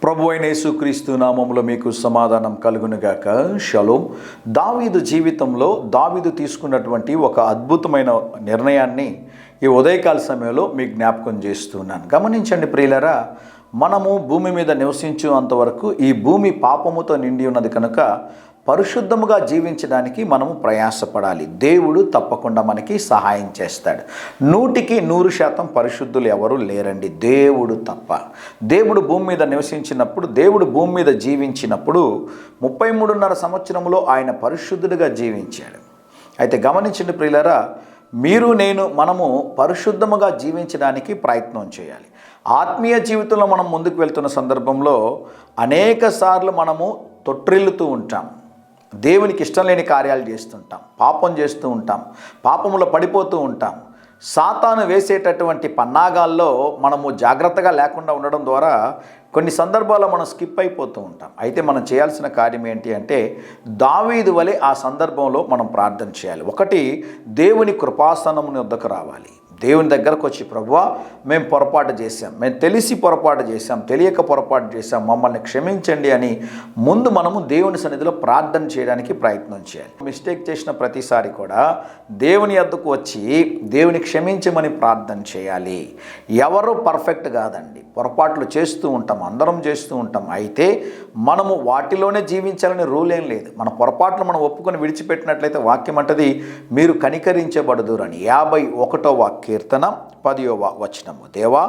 ప్రభు అయిన యేసుక్రీస్తు నామములో మీకు సమాధానం కలుగునుగాక. షలోం. దావీదు జీవితంలో దావీదు తీసుకున్నటువంటి ఒక అద్భుతమైన నిర్ణయాన్ని ఈ ఉదయకాల సమయంలో మీకు జ్ఞాపకం చేస్తున్నాను. గమనించండి ప్రియులారా, మనము భూమి మీద నివసించు అంతవరకు ఈ భూమి పాపముతో నిండి ఉన్నది కనుక పరిశుద్ధముగా జీవించడానికి మనము ప్రయాసపడాలి. దేవుడు తప్పకుండా మనకి సహాయం చేస్తాడు. 100% పరిశుద్ధులు ఎవరు లేరండి, దేవుడు తప్ప. దేవుడు భూమి మీద నివసించినప్పుడు, దేవుడు భూమి మీద జీవించినప్పుడు 33.5 సంవత్సరంలో ఆయన పరిశుద్ధుడిగా జీవించాడు. అయితే గమనించండి ప్రియులారా, మీరు మనము పరిశుద్ధముగా జీవించడానికి ప్రయత్నం చేయాలి. ఆత్మీయ జీవితంలో మనం ముందుకు వెళ్తున్న సందర్భంలో అనేక సార్లు మనము తొట్టిల్లుతూ ఉంటాం, దేవునికి ఇష్టం లేని కార్యాలు చేస్తుంటాం, పాపం చేస్తూ ఉంటాం, పాపములో పడిపోతూ ఉంటాం. సాతాను వేసేటటువంటి పన్నాగాల్లో మనము జాగ్రత్తగా లేకుండా ఉండడం ద్వారా కొన్ని సందర్భాల్లో మనం స్కిప్ అయిపోతూ ఉంటాం. అయితే మనం చేయాల్సిన కార్యం ఏంటి అంటే, దావీదు వలె ఆ సందర్భంలో మనం ప్రార్థన చేయాలి. ఒకటి, దేవుని కృపాసనముని వద్దకు రావాలి. దేవుని దగ్గరకు వచ్చి, ప్రభువా మేము పొరపాటు చేశాం, మేము తెలిసి పొరపాటు చేశాం, తెలియక పొరపాటు చేశాం, మమ్మల్ని క్షమించండి అని ముందు మనము దేవుని సన్నిధిలో ప్రార్థన చేయడానికి ప్రయత్నం చేయాలి. మిస్టేక్ చేసిన ప్రతిసారి కూడా దేవుని వద్దకు వచ్చి దేవుని క్షమించమని ప్రార్థన చేయాలి. ఎవరు పర్ఫెక్ట్ కాదండి, పొరపాట్లు చేస్తూ ఉంటాం, అందరం చేస్తూ ఉంటాం. అయితే మనము వాటిలోనే జీవించాలని రూల్ ఏం లేదు. మన పొరపాట్లు మనం ఒప్పుకొని విడిచిపెట్టినట్లయితే వాక్యం అంటది, మీరు కనికరించబడుదురని. 51వ కీర్తన 10వ వచనము. దేవా,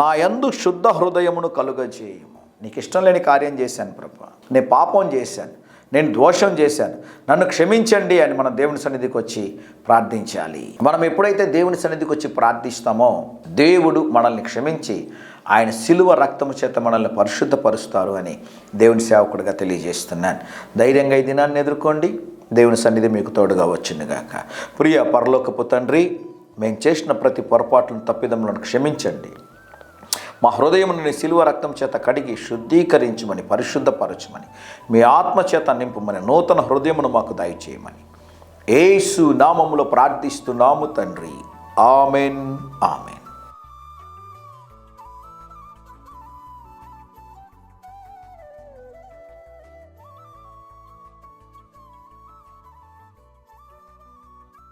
నా యందు శుద్ధ హృదయమును కలుగజేయము. నీకు ఇష్టం లేని కార్యం చేశాను ప్రభువా, నేను పాపం చేశాను, నేను దోషం చేశాను, నన్ను క్షమించండి అని మనం దేవుని సన్నిధికి వచ్చి ప్రార్థించాలి. మనం ఎప్పుడైతే దేవుని సన్నిధికి వచ్చి ప్రార్థిస్తామో దేవుడు మనల్ని క్షమించి ఆయన శిలువ రక్తము చేత మనల్ని పరిశుద్ధపరుస్తారు అని దేవుని సేవకుడిగా తెలియజేస్తున్నాను. ధైర్యంగా ఈ దినాన్ని ఎదుర్కోండి. దేవుని సన్నిధి మీకు తోడుగా వచ్చిందిగాక. ప్రియ పరలోకపు తండ్రి, మేము చేసిన ప్రతి పొరపాట్లను, తప్పిదములను క్షమించండి. మా హృదయమును నీ శిలువ రక్తం చేత కడిగి శుద్ధీకరించమని, పరిశుద్ధపరచమని, మీ ఆత్మ చేత నింపమని, నూతన హృదయమును మాకు దయచేయమని యేసు నామములో ప్రార్థిస్తున్నాము తండ్రి. Amen, amen.